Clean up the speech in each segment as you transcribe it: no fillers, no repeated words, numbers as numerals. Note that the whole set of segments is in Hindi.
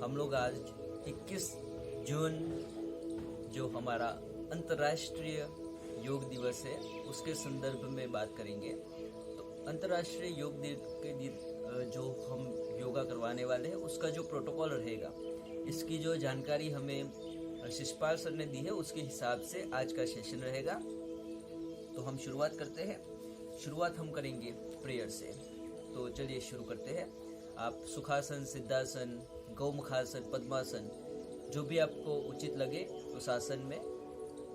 हम लोग आज 21 जून जो हमारा अंतर्राष्ट्रीय योग दिवस है उसके संदर्भ में बात करेंगे। तो अंतर्राष्ट्रीय योग दिवस के दिन जो हम योगा करवाने वाले हैं उसका जो प्रोटोकॉल रहेगा, इसकी जो जानकारी हमें शिषपाल सर ने दी है उसके हिसाब से आज का सेशन रहेगा। तो हम शुरुआत करते हैं। शुरुआत हम करेंगे प्रेयर से। तो चलिए शुरू करते हैं। आप सुखासन, सिद्धासन, गौमुखासन, पद्मासन, जो भी आपको उचित लगे उस आसन में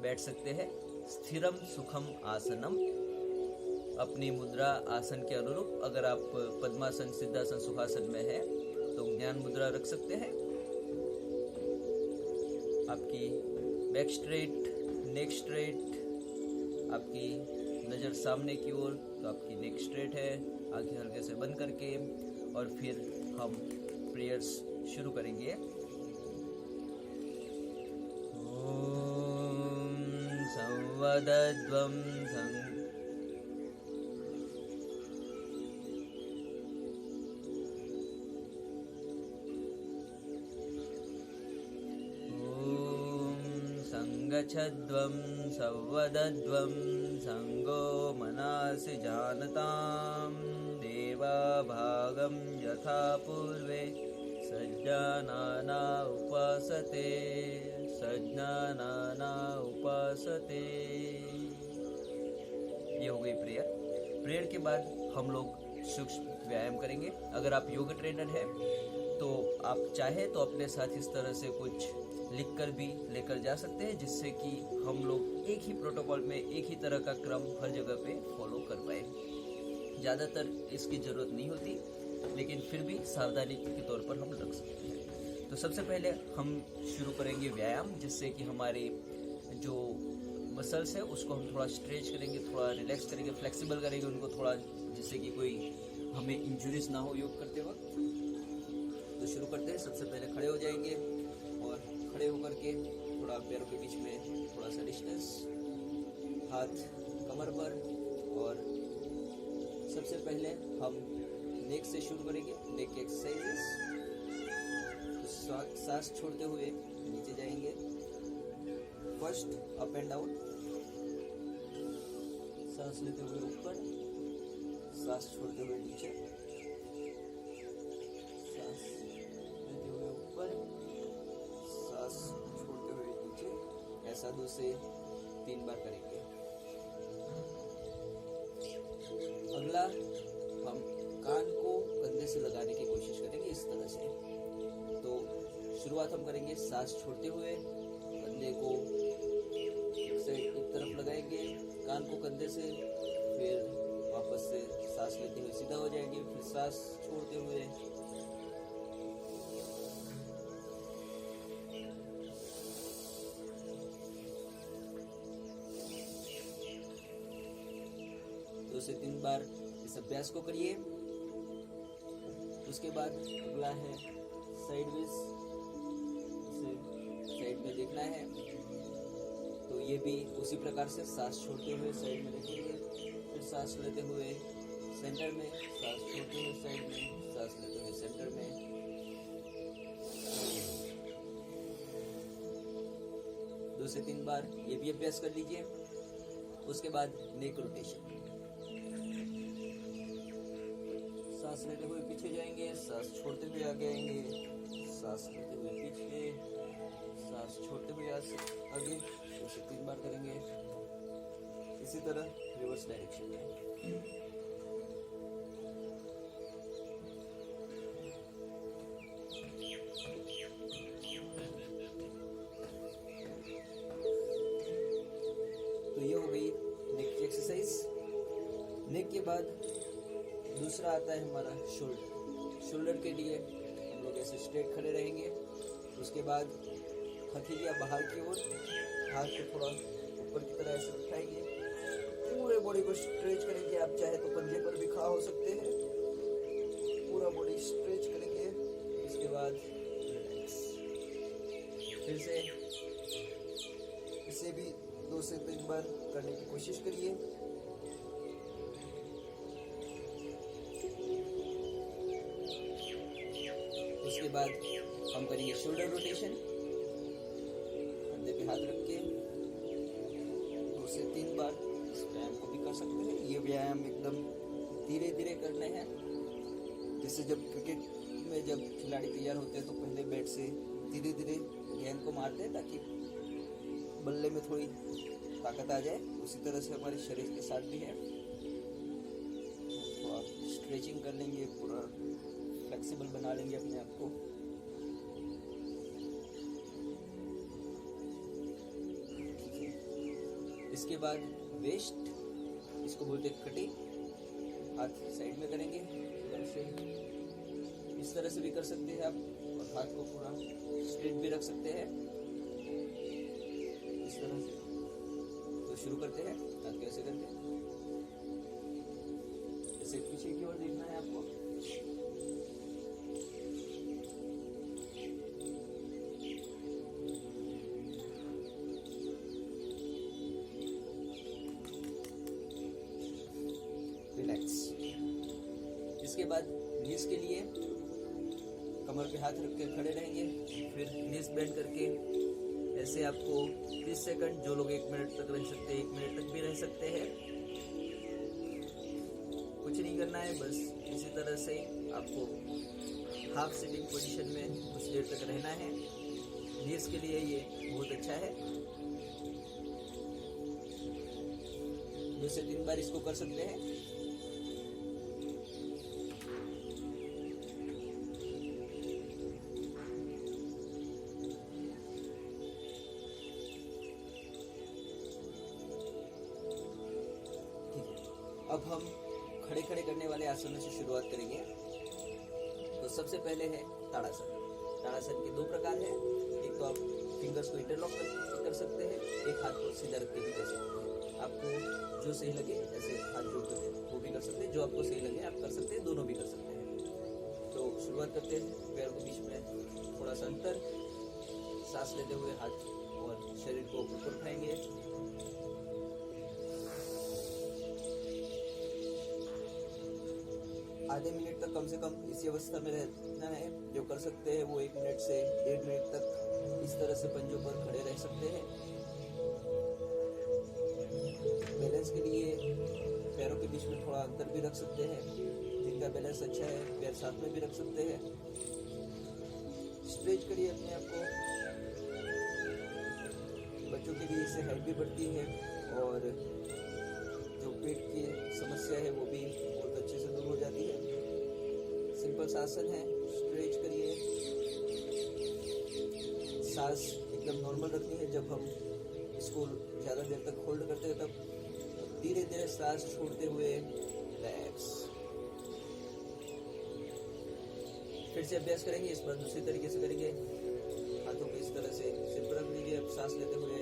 बैठ सकते हैं। स्थिरम सुखम आसनम, अपनी मुद्रा आसन के अनुरूप। अगर आप पद्मासन, सिद्धासन, सुखासन में है तो ज्ञान मुद्रा रख सकते हैं। आपकी बैक स्ट्रेट, नेक स्ट्रेट, आपकी नज़र सामने की ओर, तो आपकी नेक स्ट्रेट है। आंखें हल्के से बंद करके और फिर हम प्रेयर्स शुरू करेंगे। ओम संवदध्वं संगच्छध्वं संवदध्वं संगो मनासि जानतां देवा भागं यथा पूर्वे सज्जनाना उपासते सज्जनाना उपासते। ये हो गई प्रेयर। प्रेयर के बाद हम लोग सूक्ष्म व्यायाम करेंगे। अगर आप योगा ट्रेनर हैं तो आप चाहे तो अपने साथ इस तरह से कुछ लिखकर भी लेकर जा सकते हैं, जिससे कि हम लोग एक ही प्रोटोकॉल में एक ही तरह का क्रम हर जगह पे फॉलो कर पाए। ज़्यादातर इसकी ज़रूरत नहीं होती, लेकिन फिर भी सावधानी के तौर पर हम रख सकते हैं। तो सबसे पहले हम शुरू करेंगे व्यायाम, जिससे कि हमारे जो मसल्स है उसको हम थोड़ा स्ट्रेच करेंगे, थोड़ा रिलैक्स करेंगे, फ्लेक्सिबल करेंगे उनको थोड़ा, जिससे कि कोई हमें इंजुरीज ना हो योग करते वक्त। तो शुरू करते हैं। सबसे पहले खड़े हो जाएंगे और खड़े होकर के थोड़ा पैरों के बीच में थोड़ा सा डिस्टेंस, हाथ कमर पर। और सबसे पहले हम नेक से शुरू करेंगे, नेक एक्सरसाइजेस। सांस छोड़ते हुए नीचे जाएंगे। फर्स्ट अप एंड डाउन, सांस लेते हुए ऊपर, सांस छोड़ते हुए नीचे, सांस लेते हुए ऊपर, सांस छोड़ते हुए नीचे। ऐसा 2 से 3 बार करेंगे। अगला हम कान को कंधे से लगाने की कोशिश करेंगे इस तरह से। तो शुरुआत हम करेंगे सांस छोड़ते हुए, कंधे को एक तरफ लगाएंगे, कान को कंधे से, फिर वापस से सांस लेते हुए सीधा हो जाएंगे, फिर सांस छोड़ते हुए। दो से 3 बार इस अभ्यास को करिए। उसके बाद अगला है साइडवेज, साइड में देखना है। तो ये भी उसी प्रकार से सांस छोड़ते हुए साइड में देखेंगे, फिर सांस लेते हुए सेंटर में, सांस छोड़ते हुए साइड में, सांस लेते हुए सेंटर में। दो से 3 बार ये भी अभ्यास कर लीजिए। उसके बाद नेक रोटेशन, सांस लेते हुए पीछे जाएंगे, सांस छोड़ते हुए आगे आएंगे, सांस लेते हुए पीछे, सांस छोड़ते हुए आगे। 2 से 3 बार करेंगे। इसी तरह रिवर्स डायरेक्शन में। तो ये हो गई नेक की एक्सरसाइज। नेक के बाद दूसरा आता है हमारा शोल्डर। शोल्डर के लिए हम लोग ऐसे स्ट्रेट खड़े रहेंगे। उसके बाद हथेलियाँ बाहर की ओर, हाथ को थोड़ा ऊपर की तरह ऐसे उठाएंगे, पूरे बॉडी को स्ट्रेच करेंगे। आप चाहे तो पंजे पर भी खड़ा हो सकते हैं। पूरा बॉडी स्ट्रेच करेंगे। इसके बाद रिलैक्स। फिर से इसे भी 2 से 3 बार करने की कोशिश करिए। उसके बाद हम करेंगे शोल्डर रोटेशन, कंधे पे हाथ रख के 2 से 3 बार इस व्यायाम को भी कर सकते हैं। ये व्यायाम एकदम धीरे धीरे करने हैं। जैसे जब क्रिकेट में जब खिलाड़ी तैयार होते हैं तो पहले बैट से धीरे धीरे गेंद को मारते हैं ताकि बल्ले में थोड़ी ताकत आ जाए, उसी तरह से हमारे शरीर के साथ भी है। तो आप स्ट्रेचिंग कर लेंगे, पूरा फ्लेक्सिबल बना लेंगे अपने आप को। इसके बाद वेस्ट, इसको बोलते हैं कटी, हाथ साइड में करेंगे इस तरह से भी कर सकते हैं आप, और हाथ को पूरा स्ट्रेट भी रख सकते हैं इस तरह से। तो शुरू करते हैं। हाथ कैसे करते हैं, ऐसे पीछे की ओर देखना है आपको। रिलैक्स। इसके बाद नीज के लिए कमर पे हाथ रख के खड़े रहेंगे, फिर नीज बेंड करके ऐसे आपको 30 सेकंड, जो लोग 1 मिनट तक रह सकते हैं 1 मिनट तक भी रह सकते हैं। कुछ नहीं करना है, बस इसी तरह से आपको हाफ सिटिंग पोजीशन में कुछ देर तक रहना है। नीज के लिए ये बहुत अच्छा है। 2 से 3 बार इसको कर सकते हैं। अब हम खड़े खड़े करने वाले आसनों से शुरुआत करेंगे। तो सबसे पहले है ताड़ासन। ताड़ासन के 2 प्रकार है। एक तो आप फिंगर्स को इंटरलॉक कर सकते हैं, एक हाथ को सीधा रख के भी कर सकते हैं। आपको जो सही लगे ऐसे हाथ जोड़ कर वो भी कर सकते हैं, जो आपको सही लगे आप कर सकते हैं, दोनों भी कर सकते हैं। तो शुरुआत करते हैं। पैरों के बीच में थोड़ा सा अंतर, सांस लेते हुए हाथ और शरीर को ऊपर उठाएंगे। आधे मिनट तक कम से कम इसी अवस्था में रहना है। जो कर सकते हैं वो 1 मिनट से 1.5 मिनट तक इस तरह से पंजों पर खड़े रह सकते हैं। बैलेंस के लिए पैरों के बीच में थोड़ा अंतर भी रख सकते हैं। जिनका बैलेंस अच्छा है पैर साथ में भी रख सकते हैं। स्ट्रेच करिए अपने आप को। बच्चों के लिए इससे हाइट भी बढ़ती है और जो पेट की समस्या है वो भी बहुत अच्छे से दूर हो जाती है। सिंपल सा आसन है। स्ट्रेच करिए। सांस एकदम नॉर्मल रखनी है। जब हम इसको ज़्यादा देर तक होल्ड करते हैं तब धीरे धीरे सांस छोड़ते हुए रिलैक्स। फिर से अभ्यास करेंगे। इस बार दूसरी तरीके से करेंगे। हाथों को इस तरह से सिर पर रख लीजिए। अब सांस लेते हुए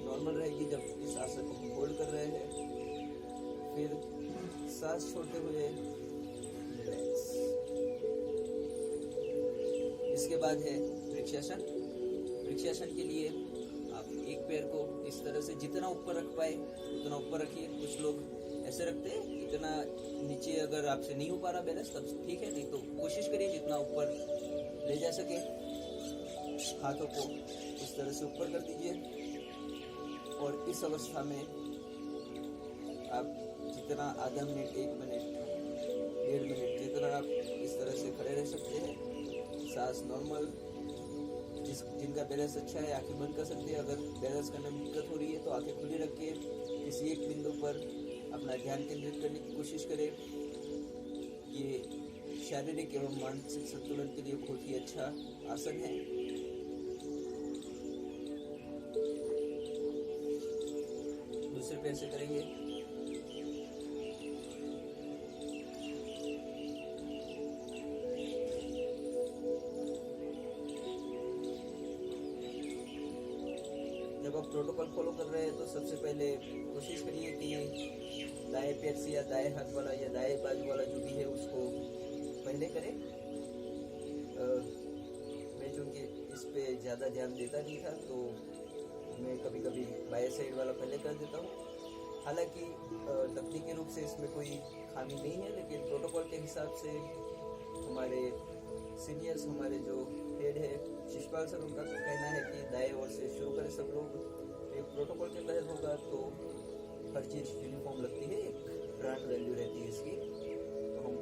नॉर्मल रहेगी जब इस आसन को होल्ड कर रहे हैं। फिर सांस छोड़ते हुए रिलैक्स। इसके बाद है वृक्षासन। वृक्षासन के लिए आप एक पैर को इस तरह से जितना ऊपर रख पाए उतना ऊपर रखिए। कुछ लोग ऐसे रखते हैं, इतना नीचे अगर आपसे नहीं हो पा रहा बैलेंस तब ठीक है, नहीं तो कोशिश करिए जितना ऊपर ले जा सके। हाथों को इस तरह से ऊपर कर दीजिए और इस अवस्था में आप जितना आधा मिनट 1 मिनट 1.5 मिनट जितना आप इस तरह से खड़े रह सकते हैं। सांस नॉर्मल। जिनका बैलेंस अच्छा है आंखें बंद कर सकते हैं। अगर बैलेंस करने में दिक्कत हो रही है तो आंखें खुली रख के किसी एक बिंदु पर अपना ध्यान केंद्रित करने की कोशिश करें। ये शारीरिक एवं मानसिक संतुलन के लिए बहुत ही अच्छा आसन है। दूसरे पैर से करेंगे। जब आप प्रोटोकॉल फॉलो कर रहे हैं तो सबसे पहले कोशिश करिए कि दाएं पैर से या दाएं हाथ वाला या दाएं बाजू वाला जो भी है उसको पहले करें। मैं चूँकि इस पे ज़्यादा ध्यान देता नहीं था तो मैं कभी कभी बाएं साइड वाला पहले कर देता हूँ। हालांकि तकनीकी रूप से इसमें कोई खामी नहीं है, लेकिन प्रोटोकॉल के हिसाब से हमारे सीनियर्स, हमारे जो हेड है शिशपाल सर, उनका कहना है कि दाएं ओर से शुरू करें सब लोग। एक प्रोटोकॉल के तहत होगा तो हर चीज़ यूनिफॉर्म लगती है, एक ब्रांड वैल्यू रहती है इसकी, तो हम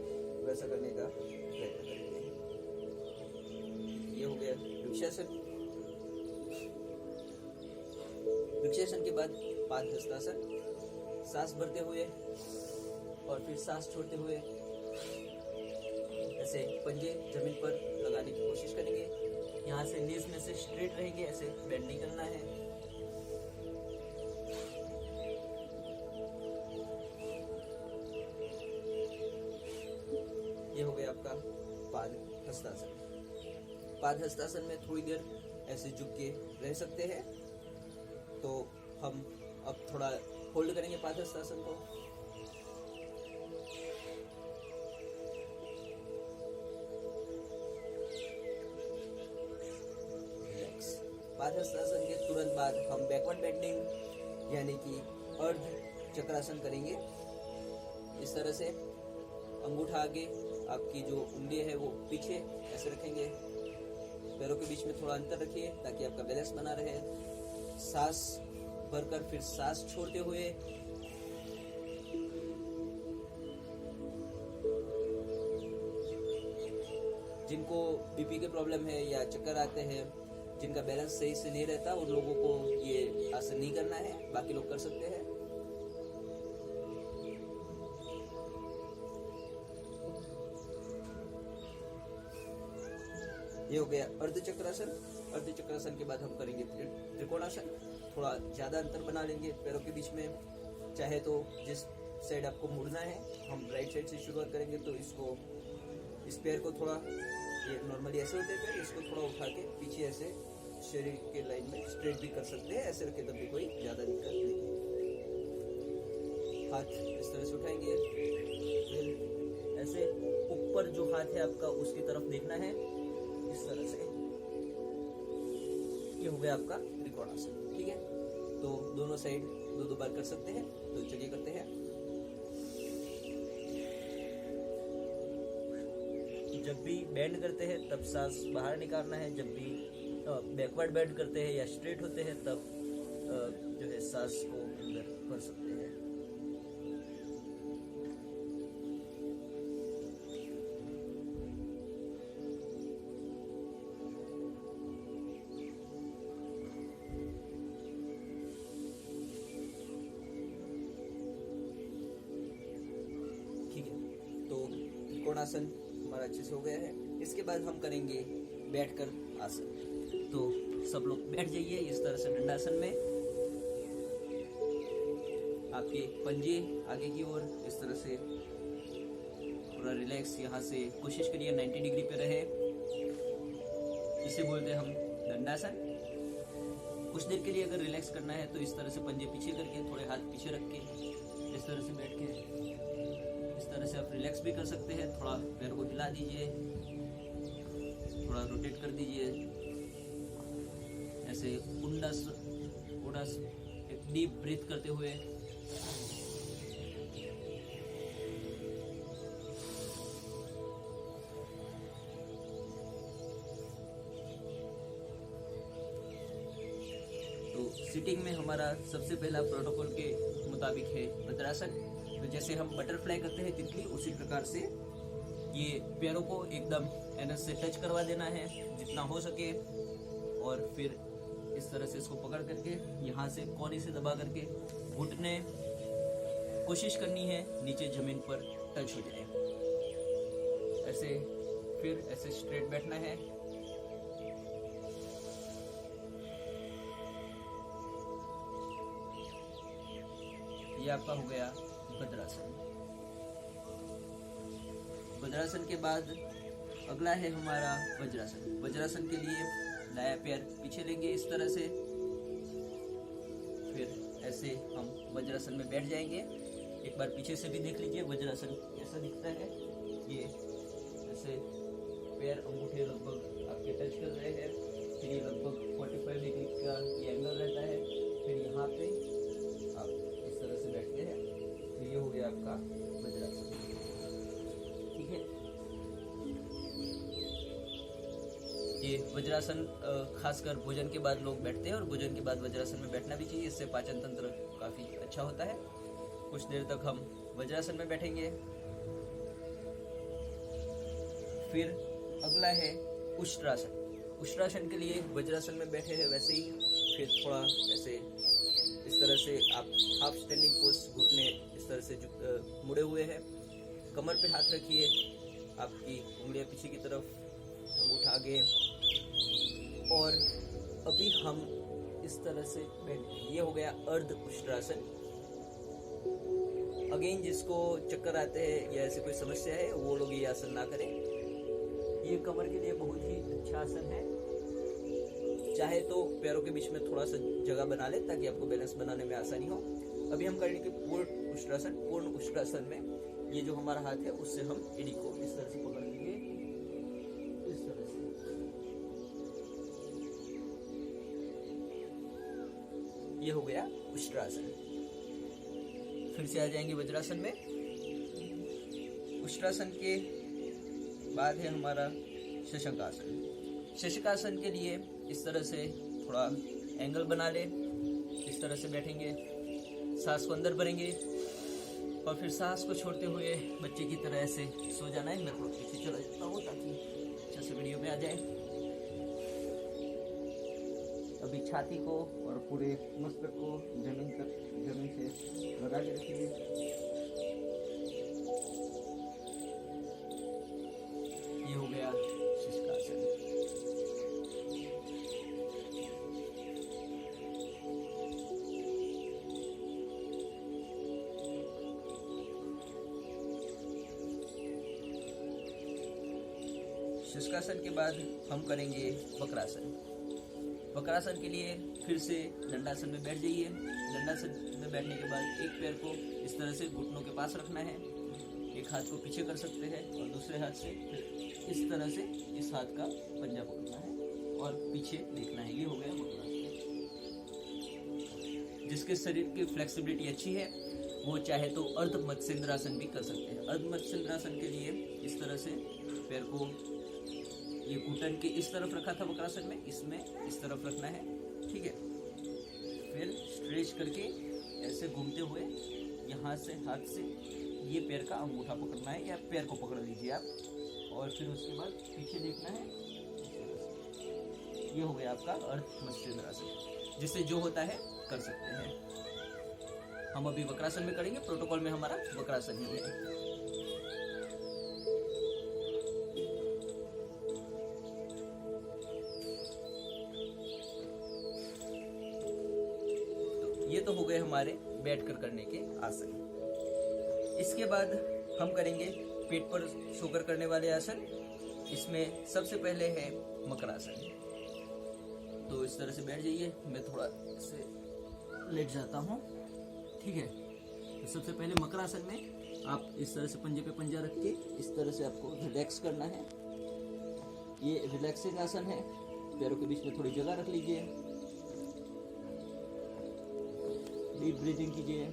वैसा करने का प्रयत्न करेंगे। ये हो गया वृक्षासन। वृक्षासन के बाद पादहस्तासन, सांस भरते हुए और फिर सांस छोड़ते हुए ऐसे पंजे जमीन पर लगाने की कोशिश करेंगे। यहाँ से नीज में से स्ट्रेट रहेंगे, ऐसे बेंड नहीं करना है। ये हो गया आपका पादहस्तासन। पादहस्तासन में थोड़ी देर ऐसे झुक के रह सकते हैं। तो हम अब थोड़ा होल्ड करेंगे पादहस्तासन को। पादहस्तासन के तुरंत बाद हम बैकवर्ड बेंडिंग यानी कि अर्ध चक्रासन करेंगे। इस तरह से अंगूठा आगे, आपकी जो उंगली है वो पीछे ऐसे रखेंगे। पैरों के बीच में थोड़ा अंतर रखिए ताकि आपका बैलेंस बना रहे। सांस भरकर फिर सांस छोड़ते हुए जिनको बीपी के प्रॉब्लम है या चक्कर आते हैं, जिनका बैलेंस सही से नहीं रहता, उन लोगों को ये आसन नहीं करना है, बाकी लोग कर सकते हैं। ये हो गया अर्धचक्रासन। अर्धचक्रासन के बाद हम करेंगे त्रिकोणासन। थोड़ा ज्यादा अंतर बना लेंगे पैरों के बीच में। चाहे तो जिस साइड आपको मुड़ना है, हम राइट साइड से शुरुआत करेंगे, तो इसको, इस पैर को थोड़ा, ये नॉर्मली ऐसे होते हैं पैर, इसको थोड़ा उठा के पीछे ऐसे शरीर के लाइन में स्ट्रेट भी कर सकते हैं। ऐसे रखे तब भी कोई ज्यादा दिक्कत नहीं। हाथ इस तरह से उठाएंगे, फिर ऐसे ऊपर जो हाथ है आपका उसकी तरफ देखना है, इस तरह से। ये हो गया आपका त्रिकोणासन। ठीक है, तो दोनों साइड दो दो बार कर सकते हैं। तो चलिए करते हैं। जब भी बेंड करते हैं तब सांस बाहर निकालना है। जब भी बैकवर्ड बेंड करते हैं या स्ट्रेट होते हैं तब जो है सांस को अंदर कर सकते हैं। ठीक है, तो त्रिकोणासन हमारा अच्छे से हो गया है। इसके बाद हम करेंगे बैठकर आसन। तो सब लोग बैठ जाइए इस तरह से दंडासन में। आपके पंजे आगे की ओर इस तरह से पूरा रिलैक्स, यहाँ से कोशिश करिए 90 डिग्री पे रहे। इसे बोलते हैं हम दंडासन। कुछ देर के लिए अगर रिलैक्स करना है तो इस तरह से पंजे पीछे करके, थोड़े हाथ पीछे रख के इस तरह से बैठ के, इस तरह से आप रिलैक्स भी कर सकते हैं। थोड़ा पैर को हिला दीजिए, थोड़ा रोटेट कर दीजिए, ऐसे उंडस एक डीप ब्रीथ करते हुए। तो सिटिंग में हमारा सबसे पहला प्रोटोकॉल के मुताबिक है वज्रासन। तो जैसे हम बटरफ्लाई करते हैं तितली, उसी प्रकार से ये पैरों को एकदम एनस से टच करवा देना है जितना हो सके, और फिर इस तरह से इसको पकड़ करके यहाँ से कोने से दबा करके घुटने कोशिश करनी है नीचे जमीन पर टच हो जाए। ऐसे फिर ऐसे स्ट्रेट बैठना है। ये आपका हो गया वज्रासन। वज्रासन के बाद अगला है हमारा वज्रासन। वज्रासन के लिए दायां पैर पीछे लेंगे इस तरह से, फिर ऐसे हम वज्रासन में बैठ जाएंगे। एक बार पीछे से भी देख लीजिए वज्रासन कैसा दिखता है। ये ऐसे पैर अंगूठे लगभग आपके टच कर रहे हैं। फिर ये लगभग 45 डिग्री का ये एंगल रहता है। फिर यहाँ पे आप इस तरह से बैठ के वज्रासन खासकर भोजन के बाद लोग बैठते हैं और भोजन के बाद वज्रासन में बैठना भी चाहिए। इससे पाचन तंत्र काफ़ी अच्छा होता है। कुछ देर तक हम वज्रासन में बैठेंगे। फिर अगला है उष्ट्रासन। उष्ट्रासन के लिए वज्रासन में बैठे हैं वैसे ही फिर थोड़ा ऐसे इस तरह से आप हाफ स्टैंडिंग पोज, घुटने इस तरह से मुड़े हुए हैं। कमर पे हाथ रखिए, आपकी उंगलियां पीछे की तरफ, अंगूठा आगे, और अभी हम इस तरह से बैठे। ये हो गया अर्ध उष्ट्रासन। अगेन जिसको चक्कर आते हैं या ऐसी कोई समस्या है वो लोग ये आसन ना करें। ये कमर के लिए बहुत ही अच्छा आसन है। चाहे तो पैरों के बीच में थोड़ा सा जगह बना ले ताकि आपको बैलेंस बनाने में आसानी हो। अभी हम करेंगे पूर्ण उष्ट्रासन। पूर्ण उष्ट्रासन में ये जो हमारा हाथ है उससे हम एड़ी को इस तरह से पकड़ लेंगे, इस तरह से। ये हो गया उष्ट्रासन। फिर से आ जाएंगे वज्रासन में। उष्ट्रासन के बाद है हमारा शशंकासन। शशंकासन के लिए इस तरह से थोड़ा एंगल बना ले, इस तरह से बैठेंगे, सांस को अंदर भरेंगे और फिर सांस को छोड़ते हुए बच्चे की तरह ऐसे सो जाना है। मैं थोड़ा पीछे चला जाता हूँ ताकि अच्छे से वीडियो में आ जाए। अभी छाती को और पूरे मस्तक को जमीन से लगा के रखिए। ये हो गया शशंकासन। शशंकासन के बाद हम करेंगे वक्रासन। वक्रासन के लिए फिर से दंडासन में बैठ जाइए। दंडासन में बैठने के बाद एक पैर को इस तरह से घुटनों के पास रखना है, एक हाथ को पीछे कर सकते हैं और दूसरे हाथ से फिर इस तरह से इस हाथ का पंजा पकड़ना है और पीछे देखना है। ये हो गया वक्रासन। जिसके शरीर की फ्लेक्सिबिलिटी अच्छी है वो चाहे तो अर्ध मत्स्येंद्रासन भी कर सकते हैं। अर्ध मत्स्येंद्रासन के लिए इस तरह से पैर को ये घुटन के इस तरफ रखा था वक्रासन में, इसमें इस तरफ रखना है, ठीक है। फिर स्ट्रेच करके ऐसे घूमते हुए यहाँ से हाथ से ये पैर का अंगूठा पकड़ना है या पैर को पकड़ लीजिए आप, और फिर उसके बाद पीछे देखना है। ये हो गया आपका अर्ध मत्स्येंद्रासन। जिससे जो होता है कर सकते हैं। हम अभी वक्रासन में करेंगे। प्रोटोकॉल में हमारा वक्रासन ही है। ये तो हो गए हमारे बैठकर करने के आसन। इसके बाद हम करेंगे पेट पर सोकर करने वाले आसन। इसमें सबसे पहले है मकरासन। तो इस तरह से बैठ जाइए, मैं थोड़ा से लेट जाता हूँ, ठीक है। तो सबसे पहले मकरासन में आप इस तरह से पंजे पे पंजा रख के इस तरह से आपको रिलैक्स करना है। ये रिलैक्सिंग आसन है। पैरों के बीच में थोड़ी जगह रख लीजिए, डीप ब्रीदिंग कीजिए।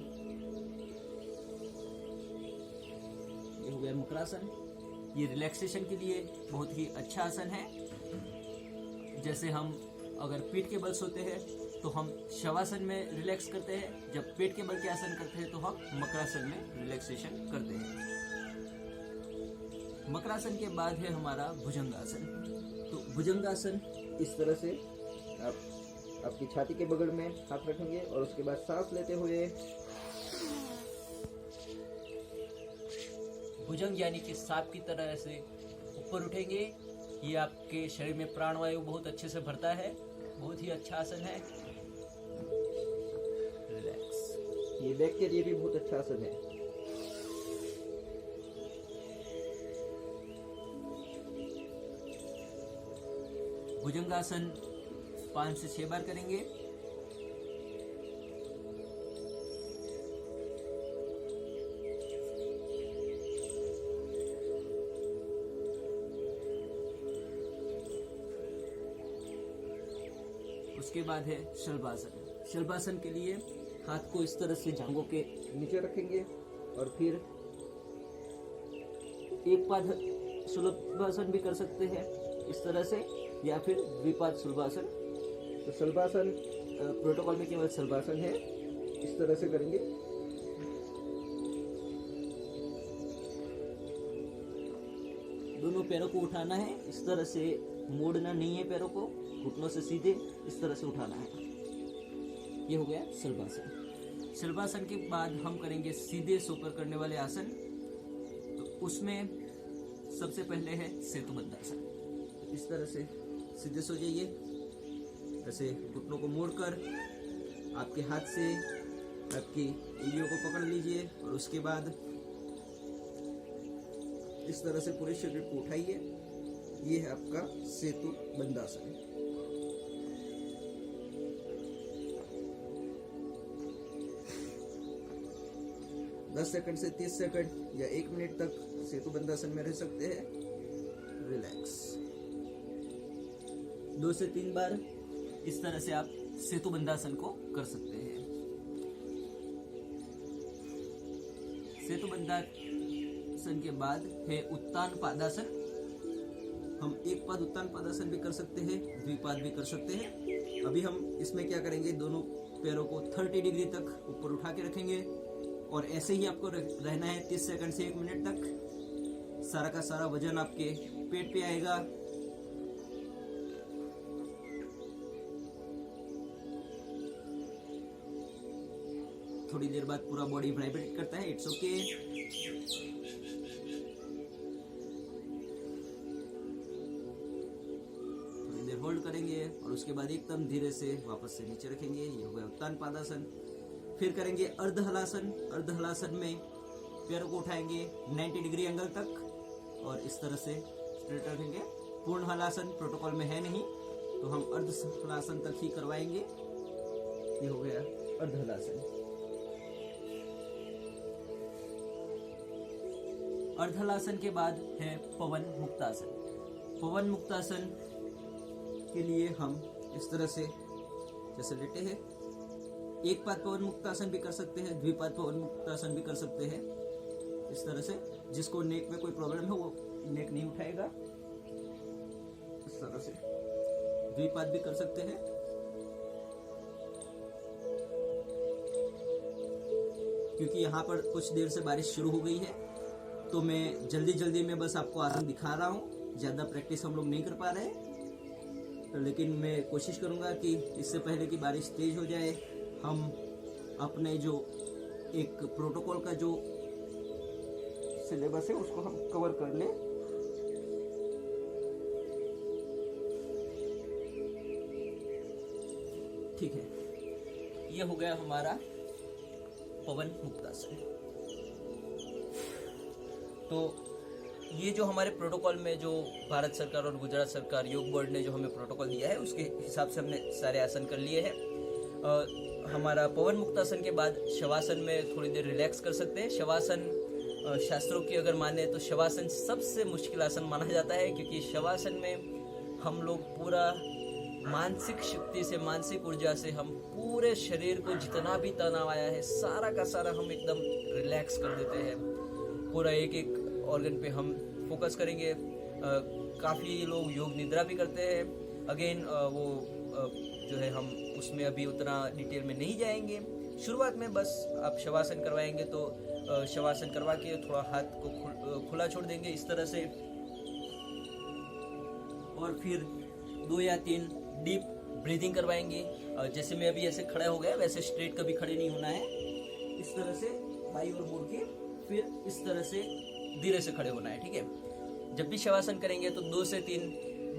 ये हो गया मकरासन। ये रिलैक्सेशन के लिए बहुत ही अच्छा आसन है। जैसे हम अगर पीठ के बल सोते हैं तो हम शवासन में रिलैक्स करते हैं, जब पेट के बल के आसन करते हैं तो हम मकरासन में रिलैक्सेशन करते हैं। मकरासन के बाद है हमारा भुजंगासन। तो भुजंगासन इस तरह से आप आपकी छाती के बगल में हाथ रखेंगे और उसके बाद सांस लेते हुए भुजंग यानी कि सांप की तरह से ऊपर उठेंगे। ये आपके शरीर में प्राणवायु बहुत अच्छे से भरता है। बहुत ही अच्छा आसन है। रिलैक्स। ये बैक के लिए भी बहुत अच्छा आसन है। भुजंगासन 5 से 6 बार करेंगे। उसके बाद है शलभासन। शलभासन के लिए हाथ को इस तरह से जांघों के नीचे रखेंगे और फिर एक पाद शलभासन भी कर सकते हैं इस तरह से। या फिर द्विपाद शलभासन। तो शलभासन प्रोटोकॉल में केवल शलभासन है, इस तरह से करेंगे। दोनों पैरों को उठाना है, इस तरह से मोड़ना नहीं है, पैरों को घुटनों से सीधे इस तरह से उठाना है। ये हो गया शलभासन। शलभासन के बाद हम करेंगे सीधे सोकर करने वाले आसन। तो उसमें सबसे पहले है सेतुबंधासन। इस तरह से सीधे सो जाइए, ऐसे घुटनों को मोड़कर आपके हाथ से आपकी एलियों को पकड़ लीजिए और उसके बाद इस तरह से पूरे शरीर को उठाइए। ये है आपका सेतुबंधासन। दस सेकंड से 30 सेकंड या 1 मिनट तक सेतुबंधासन में रह सकते हैं। रिलैक्स। 2 से 3 बार इस तरह से आप सेतुबंधासन को कर सकते हैं। सेतुबंधासन के बाद है उत्तान पादासन। हम एक पाद उत्तान पादासन भी कर सकते हैं, द्विपाद भी कर सकते हैं। अभी हम इसमें क्या करेंगे, दोनों पैरों को 30 डिग्री तक ऊपर उठा के रखेंगे और ऐसे ही आपको रहना है 30 सेकंड से 1 मिनट तक। सारा का सारा वजन आपके पेट पे आएगा। थोड़ी देर बाद पूरा बॉडी वाइब्रेट करता है, इट्स ओके। थोड़ी देर होल्ड करेंगे और उसके बाद एकदम धीरे से वापस से नीचे रखेंगे। ये हो गया उत्तान पादासन। फिर करेंगे अर्धहलासन। अर्धहलासन में पैरों को उठाएंगे 90 डिग्री एंगल तक और इस तरह से स्ट्रेट रखेंगे। पूर्ण हलासन प्रोटोकॉल में है नहीं, तो हम अर्धहलासन तक ही करवाएंगे। ये हो गया अर्धहलासन। अर्धहलासन के बाद है पवन मुक्तासन। पवन मुक्तासन के लिए हम इस तरह से जैसे लेटे हैं, एक पाद पवन मुक्तासन भी कर सकते हैं, द्विपाद पवन मुक्तासन भी कर सकते हैं। इस तरह से जिसको नेक में कोई प्रॉब्लम है वो नेक नहीं उठाएगा। इस तरह से द्विपाद भी कर सकते हैं। क्योंकि यहाँ पर कुछ देर से बारिश शुरू हो गई है, तो मैं जल्दी जल्दी में बस आपको आसन दिखा रहा हूँ। ज़्यादा प्रैक्टिस हम लोग नहीं कर पा रहे हैं, लेकिन मैं कोशिश करूँगा कि इससे पहले कि बारिश तेज हो जाए हम अपने जो एक प्रोटोकॉल का जो सिलेबस है उसको हम कवर कर लें। ठीक है, ये हो गया हमारा पवन मुक्तासन। तो ये जो हमारे प्रोटोकॉल में जो भारत सरकार और गुजरात सरकार योग बोर्ड ने जो हमें प्रोटोकॉल दिया है उसके हिसाब से हमने सारे आसन कर लिए हैं। हमारा पवन मुक्तासन के बाद शवासन में थोड़ी देर रिलैक्स कर सकते हैं। शवासन शास्त्रों की अगर माने तो शवासन सबसे मुश्किल आसन माना जाता है, क्योंकि शवासन में हम लोग पूरा मानसिक शक्ति से, मानसिक ऊर्जा से हम पूरे शरीर को जितना भी तनाव आया है सारा का सारा हम एकदम रिलैक्स कर देते हैं। पूरा एक एक ऑर्गन पे हम फोकस करेंगे। काफ़ी लोग योग निद्रा भी करते हैं। अगेन वो जो है हम उसमें अभी उतना डिटेल में नहीं जाएंगे। शुरुआत में बस आप शवासन करवाएंगे तो शवासन करवा के थोड़ा हाथ को खुला छोड़ देंगे इस तरह से, और फिर 2 या 3 डीप ब्रीदिंग करवाएंगे। जैसे मैं अभी ऐसे खड़ा हो गया वैसे स्ट्रेट कभी खड़े नहीं होना है। इस तरह से बाई ओर मुड़ के फिर इस तरह से धीरे से खड़े होना है। ठीक है, जब भी शवासन करेंगे तो 2 से 3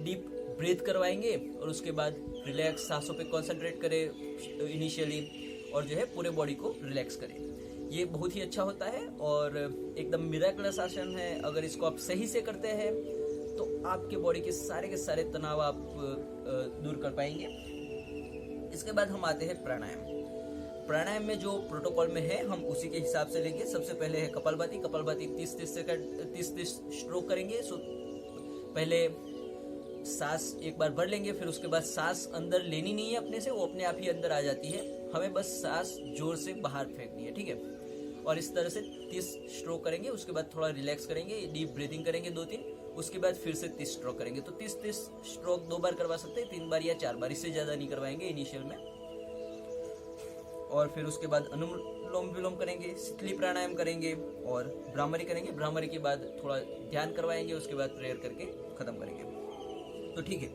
डीप ब्रीथ करवाएंगे और उसके बाद रिलैक्स सांसों पे कंसंट्रेट करें इनिशियली, और जो है पूरे बॉडी को रिलैक्स करें। ये बहुत ही अच्छा होता है और एकदम मिरेकलस आसन है। अगर इसको आप सही से करते हैं तो आपके बॉडी के सारे तनाव आप दूर कर पाएंगे। इसके बाद हम आते हैं प्राणायाम। प्राणायाम में जो प्रोटोकॉल में है हम उसी के हिसाब से लेंगे। सबसे पहले है कपालभाति। कपालभाति 30-30 सेकंड 30 स्ट्रोक करेंगे। सो पहले सांस एक बार भर लेंगे, फिर उसके बाद सांस अंदर लेनी नहीं है अपने से, वो अपने आप ही अंदर आ जाती है। हमें बस सांस जोर से बाहर फेंकनी है। ठीक है, और इस तरह से 30 स्ट्रोक करेंगे। उसके बाद थोड़ा रिलैक्स करेंगे, डीप ब्रीदिंग करेंगे 2-3, उसके बाद फिर से 30 स्ट्रोक करेंगे। तो 30 स्ट्रोक 2 बार करवा सकते हैं, 3 बार या 4 बार, इससे ज़्यादा नहीं करवाएंगे इनिशियल में। और फिर उसके बाद अनुलोम विलोम करेंगे, शीतली प्राणायाम करेंगे और भ्रामरी करेंगे। भ्रामरी के बाद थोड़ा ध्यान करवाएंगे, उसके बाद प्रेयर करके ख़त्म करेंगे। तो ठीक है,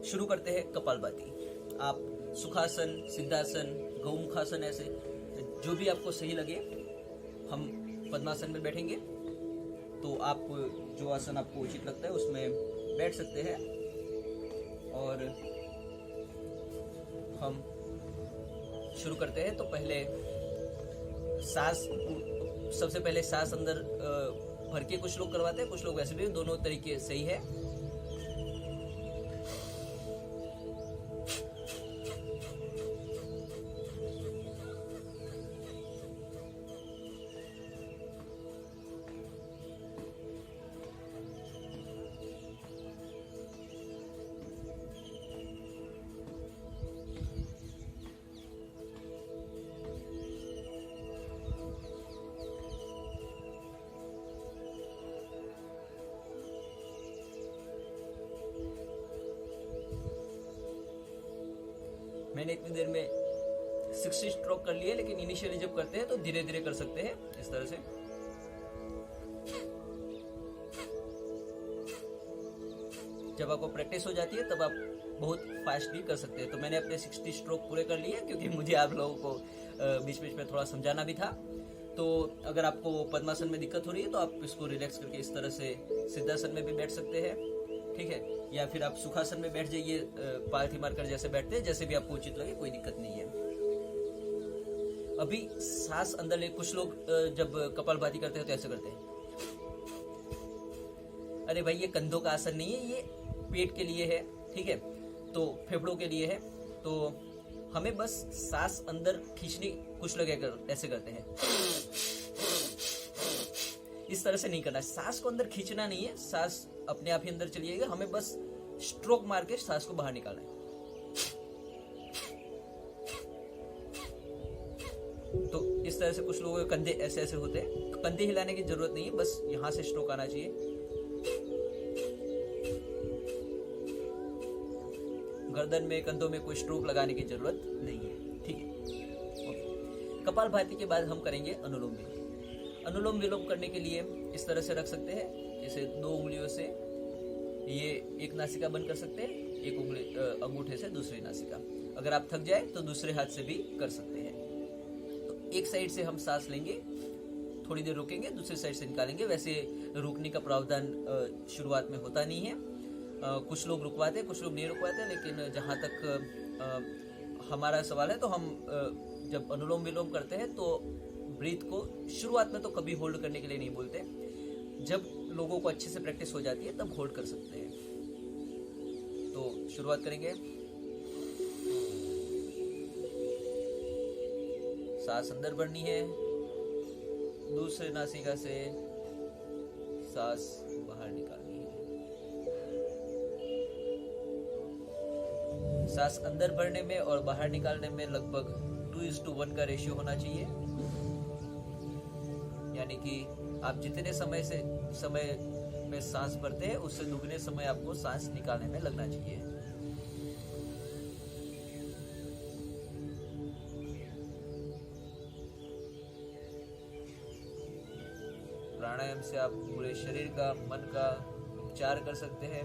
शुरू करते हैं कपालभाति। आप सुखासन, सिद्धासन, गौमुखासन, ऐसे जो भी आपको सही लगे। हम पद्मासन में बैठेंगे, तो आप जो आसन आपको उचित लगता है उसमें बैठ सकते हैं। और हम शुरू करते हैं। तो पहले सबसे पहले सांस अंदर भर के कुछ लोग करवाते हैं, कुछ लोग वैसे भी, दोनों तरीके सही है। मैंने इतनी देर में 60 स्ट्रोक कर लिए, लेकिन इनिशियली जब करते हैं तो धीरे धीरे कर सकते हैं इस तरह से। जब आपको प्रैक्टिस हो जाती है तब आप बहुत फास्ट भी कर सकते हैं। तो मैंने अपने 60 स्ट्रोक पूरे कर लिए, क्योंकि मुझे आप लोगों को बीच बीच में थोड़ा समझाना भी था। तो अगर आपको पद्मासन में दिक्कत हो रही है तो आप इसको रिलैक्स करके इस तरह से सिद्धासन में भी बैठ सकते हैं, ठीक है। या फिर आप सुखासन में बैठ जाइए, पालथी मारकर जैसे बैठते हैं, जैसे भी आपको उचित लगे, कोई दिक्कत नहीं है। अभी सांस अंदर ले, कुछ लोग जब कपालभाति करते हैं तो ऐसे करते हैं। अरे भाई, ये कंधों का आसन नहीं है, ये पेट के लिए है, ठीक है, तो फेफड़ों के लिए है। तो हमें बस सांस अंदर खींचनी, कुछ लोग ऐसे करते हैं, इस तरह से नहीं करना है। सांस को अंदर खींचना नहीं है, सांस अपने आप ही अंदर चलिएगा। हमें बस स्ट्रोक मार के सांस को बाहर निकालना है। तो इस तरह से कुछ लोगों के कंधे ऐसे ऐसे होते हैं, तो कंधे हिलाने की जरूरत नहीं है, बस यहां से स्ट्रोक आना चाहिए। गर्दन में, कंधों में कोई स्ट्रोक लगाने की जरूरत नहीं है, ठीक है। ओके, कपालभाति के बाद हम करेंगे अनुलोम विलोम। अनुलोम विलोम करने के लिए इस तरह से रख सकते हैं, जैसे 2 उंगलियों से ये एक नासिका बंद कर सकते हैं, एक उंगली अंगूठे से दूसरी नासिका। अगर आप थक जाए तो दूसरे हाथ से भी कर सकते हैं। तो एक साइड से हम सांस लेंगे, थोड़ी देर रुकेंगे, दूसरी साइड से निकालेंगे। वैसे रुकने का प्रावधान शुरुआत में होता नहीं है, कुछ लोग रुकवाते हैं, कुछ लोग नहीं रुकवाते। लेकिन जहाँ तक हमारा सवाल है, तो हम जब अनुलोम विलोम करते हैं तो ब्रीथ को शुरुआत में तो कभी होल्ड करने के लिए नहीं बोलते। जब लोगों को अच्छे से प्रैक्टिस हो जाती है तब होल्ड कर सकते हैं। तो शुरुआत करेंगे। सांस अंदर भरनी है, दूसरे नासिका से सांस बाहर निकालनी है। सांस अंदर भरने में और बाहर निकालने में लगभग 2:1 का रेशियो होना चाहिए। यानी कि आप जितने समय में सांस भरते हैं, उससे दुगने समय आपको सांस निकालने में लगना चाहिए। प्राणायाम से आप पूरे शरीर का, मन का उपचार कर सकते हैं।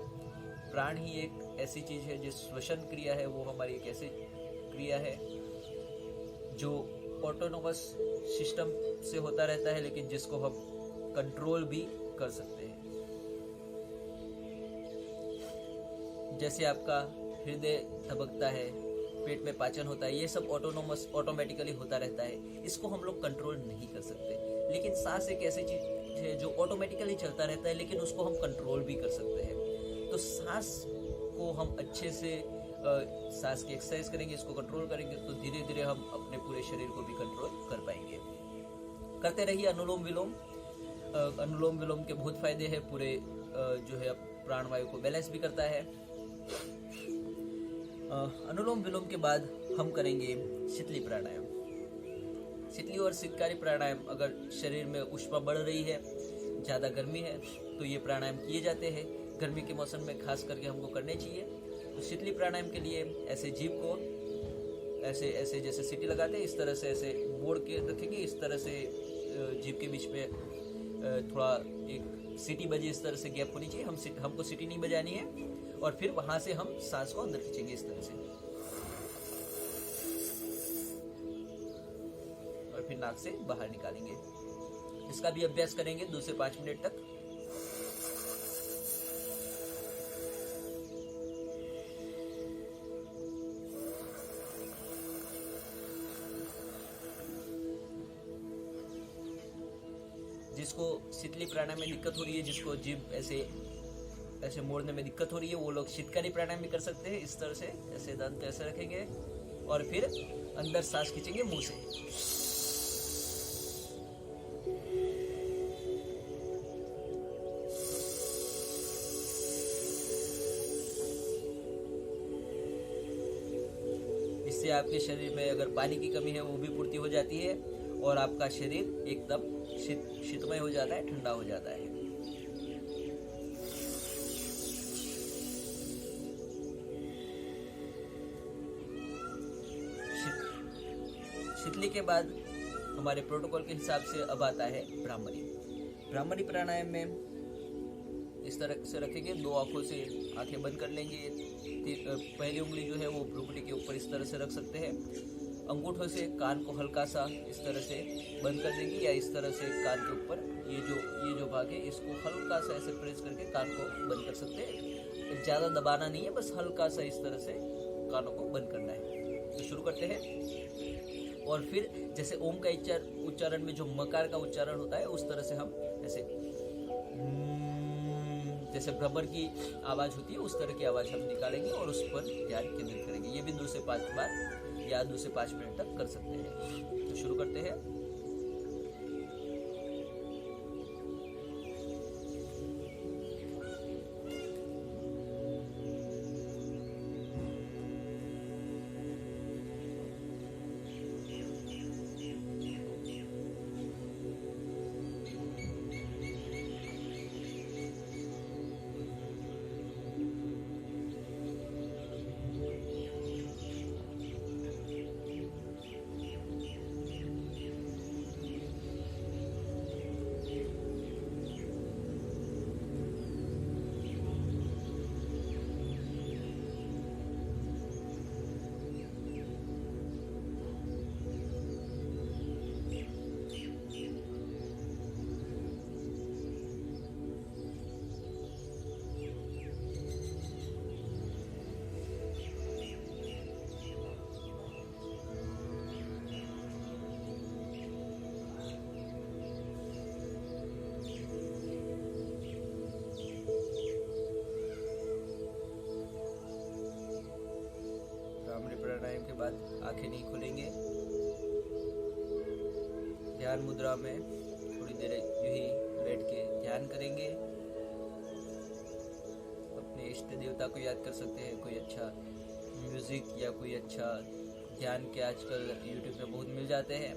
प्राण ही एक ऐसी चीज है, जो श्वसन क्रिया है, वो हमारी एक ऐसी क्रिया है जो ऑटोनोमस सिस्टम से होता रहता है, लेकिन जिसको हम कंट्रोल भी कर सकते हैं। जैसे आपका हृदय धबकता है, पेट में पाचन होता है, ये सब ऑटोमेटिकली होता रहता है। इसको हम लोग कंट्रोल नहीं कर सकते। लेकिन सांस एक ऐसी चीज है जो ऑटोमेटिकली चलता रहता है, लेकिन उसको हम कंट्रोल भी कर सकते हैं। तो सांस को हम अच्छे से सांस की एक्सरसाइज करेंगे, इसको कंट्रोल करेंगे, तो धीरे धीरे हम अपने पूरे शरीर को भी कंट्रोल कर पाएंगे। करते रहिए अनुलोम विलोम। अनुलोम विलोम के बहुत फायदे हैं, पूरे जो है प्राणवायु को बैलेंस भी करता है। अनुलोम विलोम के बाद हम करेंगे शीतली प्राणायाम। शीतली और शीतकारी प्राणायाम, अगर शरीर में उष्मा बढ़ रही है, ज़्यादा गर्मी है, तो ये प्राणायाम किए जाते हैं। गर्मी के मौसम में खास करके हमको करने चाहिए। तो शीतली प्राणायाम के लिए ऐसे जीभ को ऐसे ऐसे जैसे सीटी लगाते हैं इस तरह से ऐसे मोड़ के रखेंगे, इस तरह से जीभ के बीच में थोड़ा एक सीटी बजे इस तरह से गैप होनी चाहिए। हमको सीटी नहीं बजानी है, और फिर वहां से हम सांस को अंदर खींचेंगे इस तरह से, और फिर नाक से बाहर निकालेंगे। इसका भी अभ्यास करेंगे 2 से 5 मिनट तक। जिसको शीतली प्राणायाम में दिक्कत हो रही है, जिसको जीभ ऐसे मोड़ने में दिक्कत हो रही है, वो लोग शीतकारी प्राणायाम भी कर सकते हैं। इस तरह से ऐसे दांत ऐसे रखेंगे और फिर अंदर सांस खींचेंगे मुंह से। इससे आपके शरीर में अगर पानी की कमी है वो भी पूर्ति हो जाती है, और आपका शरीर एकदम शीतमय हो जाता है, ठंडा हो जाता है। शीतली के बाद हमारे प्रोटोकॉल के हिसाब से अब आता है ब्राह्मणी प्राणायाम में इस तरह से रखेंगे, 2 आंखों से आंखें बंद कर लेंगे। पहली उंगली जो है वो भ्रुकुटी के ऊपर इस तरह से रख सकते हैं। अंगूठों से कान को हल्का सा इस तरह से बंद कर देंगे, या इस तरह से कान के ऊपर ये जो भाग है इसको हल्का सा ऐसे प्रेस करके कान को बंद कर सकते हैं। ज़्यादा दबाना नहीं है, बस हल्का सा इस तरह से कानों को बंद करना है। तो शुरू करते हैं। और फिर जैसे ओम का उच्चारण में जो मकार का उच्चारण होता है उस तरह से हम ऐसे जैसे भ्रमर की आवाज़ होती है उस तरह की आवाज़ हम निकालेंगे और उस पर ध्यान केंद्रित करेंगे। ये भी 2 से 5 बार या 2 से 5 मिनट तक कर सकते हैं। तो शुरू करते हैं। प्राणायाम के बाद आंखें नहीं खुलेंगे। ध्यान मुद्रा में थोड़ी देर यूं ही बैठ के ध्यान करेंगे। अपने इष्ट देवता को याद कर सकते हैं। कोई अच्छा म्यूजिक या कोई अच्छा ध्यान के आजकल यूट्यूब पे बहुत मिल जाते हैं।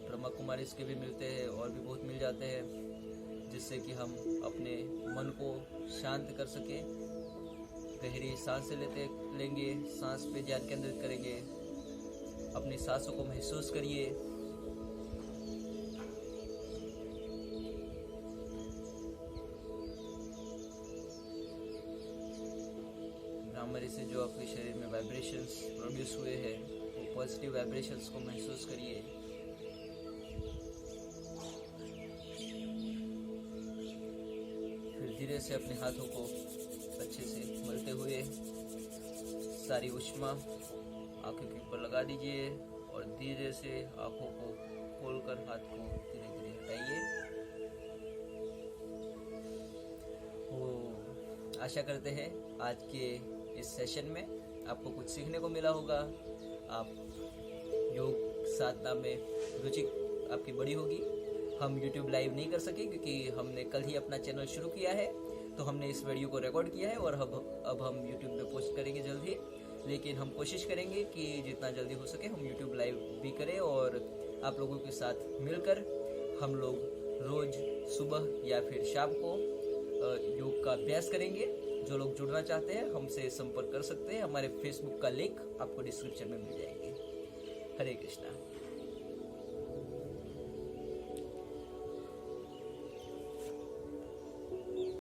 ब्रह्मा कुमारी इसके भी मिलते हैं और भी बहुत मिल जाते हैं, जिससे कि हम अपने मन को शांत कर सकें। गहरी सांस लेंगे, सांस पे ध्यान केंद्रित करेंगे। अपनी सांसों को महसूस करिए। ब्राह्मणी से जो आपके शरीर में वाइब्रेशंस प्रोड्यूस हुए हैं वो पॉजिटिव वाइब्रेशंस को महसूस करिए। फिर धीरे से अपने हाथों को अच्छे से मलते हुए सारी ऊष्मा आंखों के ऊपर लगा दीजिए और धीरे से आंखों को खोलकर हाथ को धीरे धीरे हटाइए। आशा करते हैं आज के इस सेशन में आपको कुछ सीखने को मिला होगा। आप योग साधना में रुचि आपकी बड़ी होगी। हम YouTube लाइव नहीं कर सके क्योंकि हमने कल ही अपना चैनल शुरू किया है, तो हमने इस वीडियो को रिकॉर्ड किया है और अब हम YouTube पे पोस्ट करेंगे जल्द ही। लेकिन हम कोशिश करेंगे कि जितना जल्दी हो सके हम YouTube लाइव भी करें और आप लोगों के साथ मिलकर हम लोग रोज सुबह या फिर शाम को योग का अभ्यास करेंगे। जो लोग जुड़ना चाहते हैं हमसे संपर्क कर सकते हैं। हमारे फेसबुक का लिंक आपको डिस्क्रिप्शन में मिल जाएगी। हरे कृष्णा।